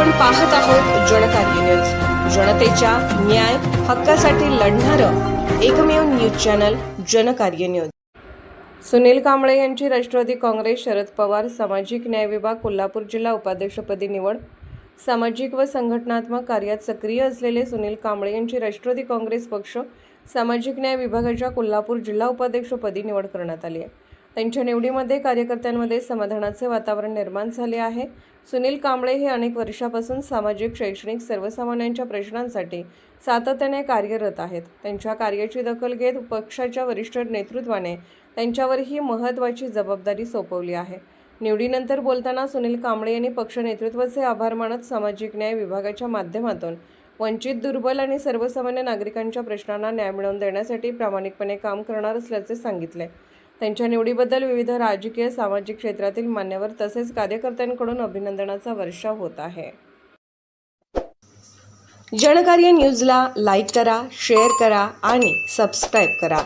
आपण पाहत आहोत जनकार्य न्यूज, जनतेच्या न्याय हक्कासाठी लढणारं एकमेव news channel Janakarya news. Sunil Kamble यांची राष्ट्रवादी काँग्रेस शरद पवार सामाजिक न्याय विभाग कोल्हापूर जिल्हा उपाध्यक्षपदी निवड। सामाजिक व संघटनात्मक कार्यात सक्रिय असलेले सुनील कांबळे यांची राष्ट्रवादी काँग्रेस पक्ष सामाजिक न्याय विभागाच्या कोल्हापूर जिल्हा उपाध्यक्षपदी निवड करण्यात आली आहे। त्यांच्या निवडीमध्ये कार्यकर्त्यांमध्ये समाधानाचे वातावरण निर्माण झाले आहे। सुनील कांबळे हे अनेक वर्षापासून सामाजिक, शैक्षणिक, सर्वसामान्यांच्या प्रश्नांसाठी सातत्याने कार्यरत आहेत। त्यांच्या कार्याची दखल घेत पक्षाच्या वरिष्ठ नेतृत्वाने त्यांच्यावर ही महत्त्वाची जबाबदारी सोपवली आहे। निवडीनंतर बोलताना सुनील कांबळे यांनी पक्ष नेतृत्वाचे आभार मानत सामाजिक न्याय विभागाच्या माध्यमातून वंचित, दुर्बल आणि सर्वसामान्य नागरिकांच्या प्रश्नांना न्याय मिळवून देण्यासाठी प्रामाणिकपणे काम करणार असल्याचे सांगितले। त्यांच्या निवडीबद्दल विविध राजकीय, सामाजिक क्षेत्रातील मान्यवर तसेच कार्यकर्त्यांकडून अभिनंदनाचा वर्षाव होत आहे। जनकार्य न्यूजला लाईक करा, शेअर करा आणि सबस्क्राईब करा।